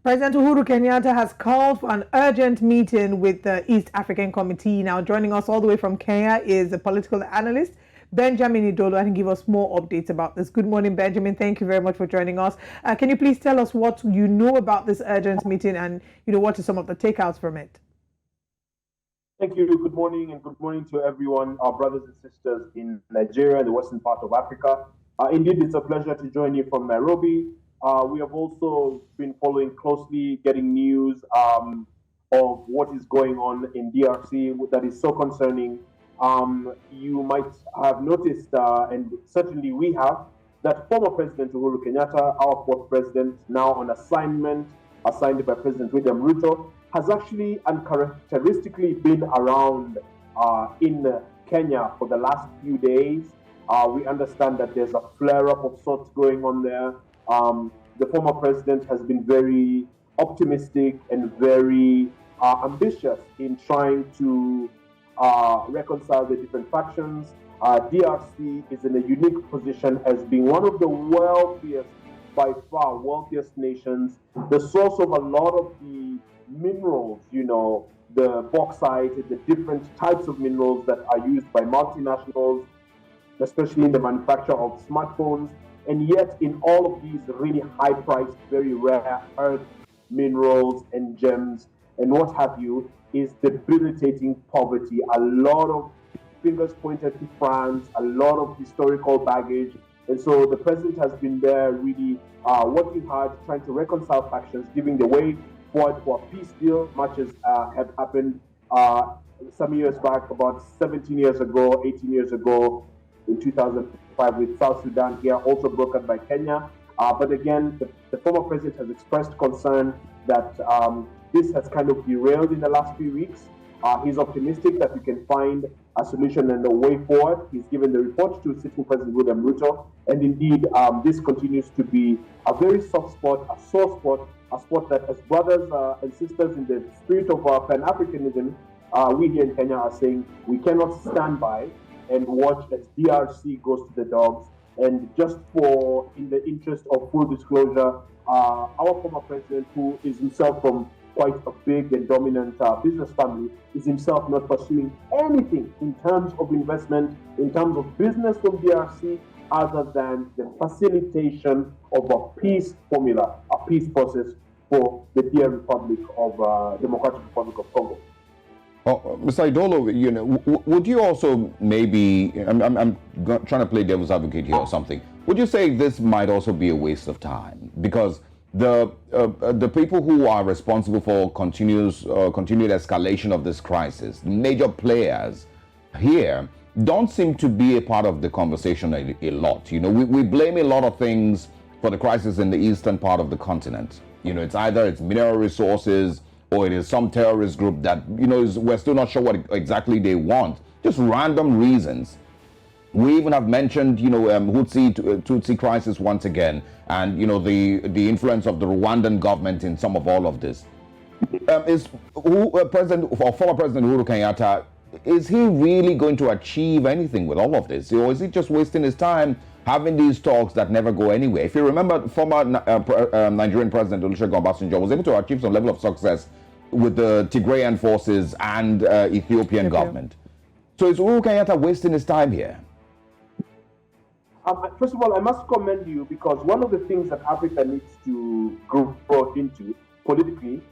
President Uhuru Kenyatta has called for an urgent meeting with the East African Committee. Now, joining us all the way from Kenya is a political analyst, Benjamin Idolo, and give us more updates about this. Good morning, Benjamin. Thank you very much for joining us. Can you please tell us what you know about this urgent meeting and, what are some of the takeouts from it? Thank you. Good morning, and good morning to everyone, our brothers and sisters in Nigeria and the western part of Africa. Indeed, it's a pleasure to join you from Nairobi. We have also been following closely, getting news of what is going on in DRC that is so concerning. You might have noticed, and certainly we have, that former President Uhuru Kenyatta, our fourth president, now on assignment, assigned by President William Ruto, has actually uncharacteristically been around in Kenya for the last few days. We understand that there's a flare-up of sorts going on there. The former president has been very optimistic and very ambitious in trying to reconcile the different factions. DRC is in a unique position as being one of the wealthiest, by far wealthiest nations, the source of a lot of the minerals, the bauxite, the different types of minerals that are used by multinationals, especially in the manufacture of smartphones. And yet, in all of these really high-priced, very rare earth minerals and gems and what have you, is debilitating poverty. A lot of fingers pointed to France, a lot of historical baggage. And so the president has been there really working hard, trying to reconcile factions, giving the way forward for a peace deal, much as had happened some years back, about 17 years ago, 18 years ago, in 2005 with South Sudan here, also brokered by Kenya. But again, the former president has expressed concern that this has kind of derailed in the last few weeks. He's optimistic that we can find a solution and a way forward. He's given the report to sitting President William Ruto. And indeed, this continues to be a very soft spot, a sore spot, a spot that as brothers and sisters in the spirit of Pan-Africanism, we here in Kenya are saying we cannot stand by and watch as DRC goes to the dogs. And just in the interest of full disclosure, our former president, who is himself from quite a big and dominant business family, is himself not pursuing anything in terms of investment, in terms of business from DRC, other than the facilitation of a peace formula, a peace process for the dear Democratic Republic of Congo. Mr. Idolo, would you also maybe, I'm trying to play devil's advocate here or something, would you say this might also be a waste of time? Because the people who are responsible for continued escalation of this crisis, major players here, don't seem to be a part of the conversation a lot. We blame a lot of things for the crisis in the eastern part of the continent. It's either it's mineral resources, or it is some terrorist group that, we're still not sure what exactly they want. Just random reasons. We even have mentioned, Tutsi crisis once again, and, the influence of the Rwandan government in some of all of this. Former President Uhuru Kenyatta, is he really going to achieve anything with all of this? Or is he just wasting his time having these talks that never go anywhere? If you remember, former Nigerian President Olusegun Obasanjo was able to achieve some level of success with the Tigrayan forces and Ethiopian government. So is Uhuru Kenyatta wasting his time here? First of all, I must commend you, because one of the things that Africa needs to grow into politically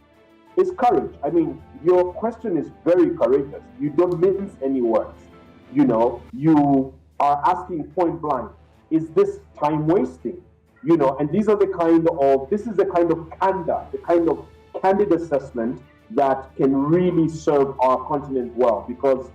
is courage. I mean, your question is very courageous. You don't mince any words. You are asking point blank, is this time wasting? And this is the kind of candor, the kind of candid assessment that can really serve our continent well. Because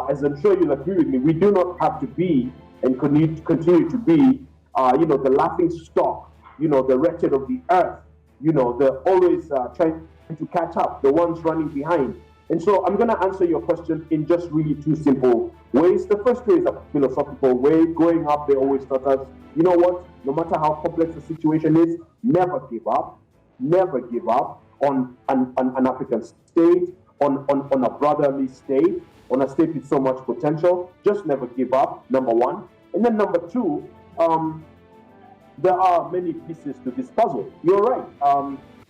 as I'm sure you'll agree with me, we do not have to be and continue to be, the laughing stock, the wretched of the earth, the always trying to catch up, the ones running behind. And so I'm going to answer your question in just really two simple ways. The first way is a philosophical way. Growing up, they always taught us, you know what, no matter how complex the situation is, never give up on an African state, on a brotherly state, on a state with so much potential. Just never give up, number one. And then number two, there are many pieces to this puzzle. You're right.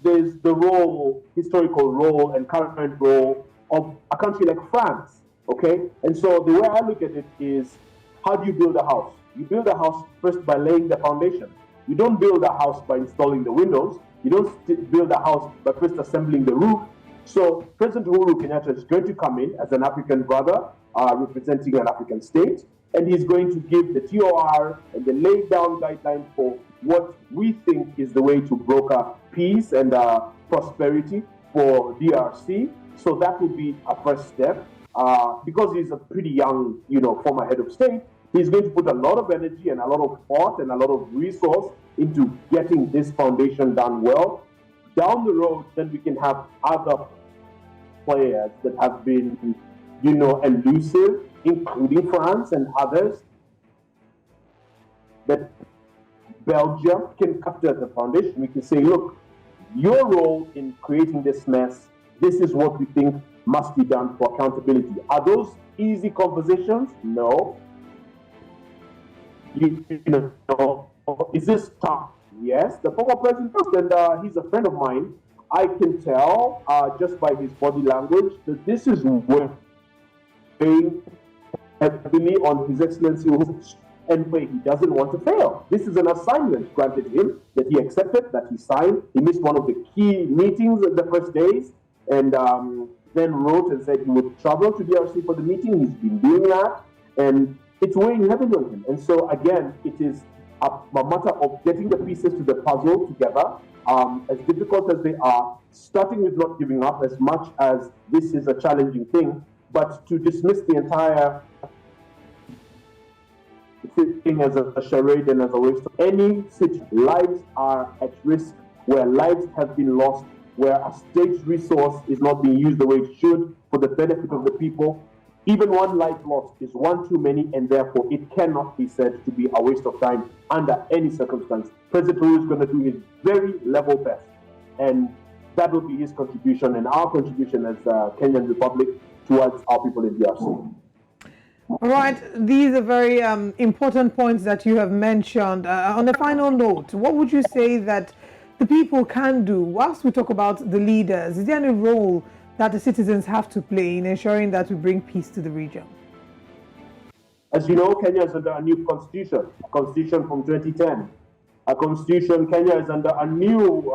there's the role, historical role and current role of a country like France, okay? And so the way I look at it is, how do you build a house? You build a house first by laying the foundation. You don't build a house by installing the windows. You don't build a house by first assembling the roof. So President Uhuru Kenyatta is going to come in as an African brother, representing an African state, and he's going to give the TOR and the laid down guidelines for what we think is the way to broker peace and prosperity for DRC. So that will be a first step. Because he's a pretty young, former head of state, he's going to put a lot of energy and a lot of thought and a lot of resource into getting this foundation done well. Down the road, then we can have other players that have been, elusive, including France and others, that Belgium can capture the foundation. We can say, look, your role in creating this mess, this is what we think must be done for accountability. Are those easy conversations? No. Is this tough? Yes. The former president, and he's a friend of mine, I can tell just by his body language that this is weighing heavily on His Excellency, and where he doesn't want to fail. This is an assignment granted him that he accepted, that he signed. He missed one of the key meetings in the first days, and then wrote and said he would travel to DRC for the meeting. He's been doing that, and it's weighing heavily on him. And so again, it is a matter of getting the pieces to the puzzle together, as difficult as they are, starting with not giving up as much as this is a challenging thing, but to dismiss the entire thing as a charade and as a waste of any city. Lives are at risk, where lives have been lost, where a state's resource is not being used the way it should for the benefit of the people. Even one life lost is one too many, and therefore it cannot be said to be a waste of time under any circumstance. President Uhuru is going to do his very level best, and that will be his contribution and our contribution as Kenyan Republic towards our people in DRC. All right, these are very important points that you have mentioned. On a final note, what would you say that the people can do whilst we talk about the leaders? Is there any role that the citizens have to play in ensuring that we bring peace to the region? As you know, Kenya is under a new constitution, a constitution from 2010. A constitution, Kenya is under a new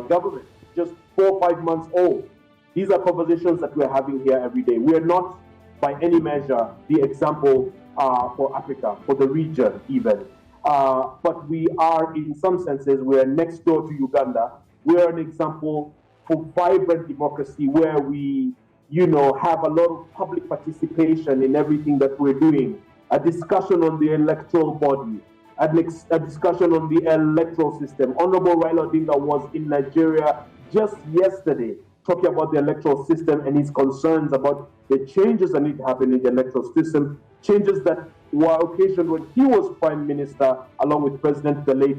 government, just 4 or 5 months old. These are conversations that we're having here every day. We are not, by any measure, the example for Africa, for the region even. But we are, in some senses, we're next door to Uganda. We are an example for vibrant democracy, where we, have a lot of public participation in everything that we're doing. A discussion on the electoral body, a discussion on the electoral system. Honorable Raila Odinga was in Nigeria just yesterday talking about the electoral system and his concerns about the changes that need to happen in the electoral system, changes that were occasioned when he was Prime Minister, along with President the late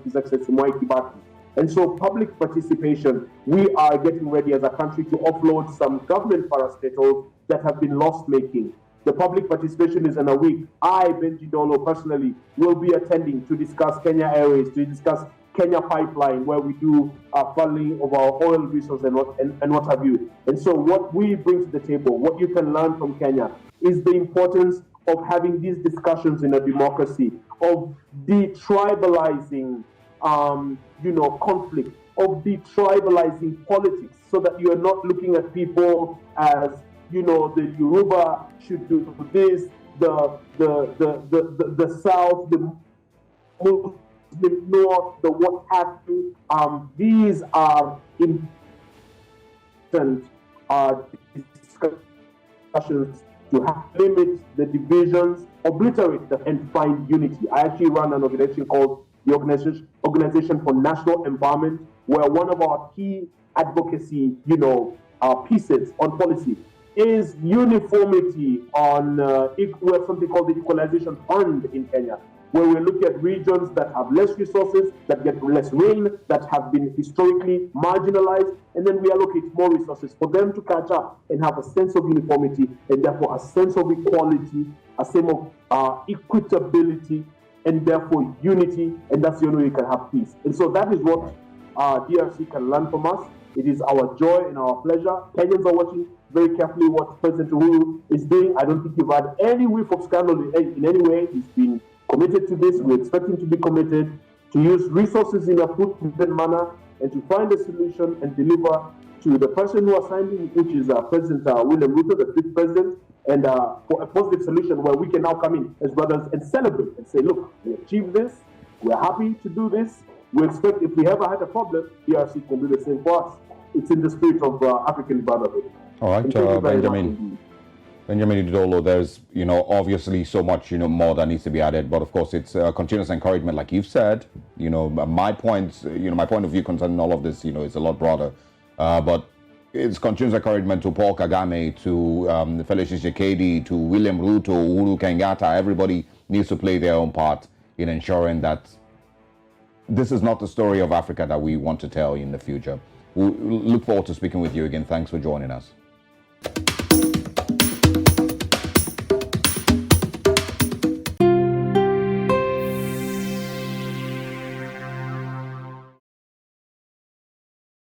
His Excellency Mwai Kibaki. And so public participation, we are getting ready as a country to offload some government parastatals that have been loss-making. The public participation is in a week. I, Benjamin Idolo, personally will be attending to discuss Kenya Airways, to discuss Kenya Pipeline, where we do funneling of our oil resources and what have you. And so what we bring to the table, what you can learn from Kenya, is the importance of having these discussions in a democracy, of detribalizing conflict, of detribalizing politics, so that you are not looking at people as, the Yoruba should do this, the South, the Muslim North, the what have you. These are important discussions to limit the divisions, obliterate them, and find unity. I actually run an organization called the Organization for National Empowerment, where one of our key advocacy, pieces on policy is uniformity on we have something called the Equalization Fund in Kenya, where we look at regions that have less resources, that get less rain, that have been historically marginalized, and then we allocate more resources for them to catch up and have a sense of uniformity, and therefore a sense of equality, a sense of equitability, and therefore unity, and that's the only way you can have peace. And so that is what DRC can learn from us. It is our joy and our pleasure. Kenyans are watching very carefully what President Uhuru is doing. I don't think you've had any whiff of scandal in any way. He's been committed to this. We expect him to be committed to use resources in a fruitful manner and to find a solution and deliver to the person who assigned him, which is President William Ruto, the fifth president, and for a positive solution where we can now come in as brothers and celebrate and say, look, we achieved this. We're happy to do this. We expect if we ever had a problem, DRC can do the same for us. It's in the spirit of African brotherhood. All right, Benjamin Idolo, there's, obviously so much, more that needs to be added. But of course, it's continuous encouragement, like you've said. My point of view concerning all of this, is a lot broader. But it's continuous encouragement to Paul Kagame, to Felix Tshisekedi, to William Ruto, Uhuru Kenyatta. Everybody needs to play their own part in ensuring that this is not the story of Africa that we want to tell in the future. We'll look forward to speaking with you again. Thanks for joining us.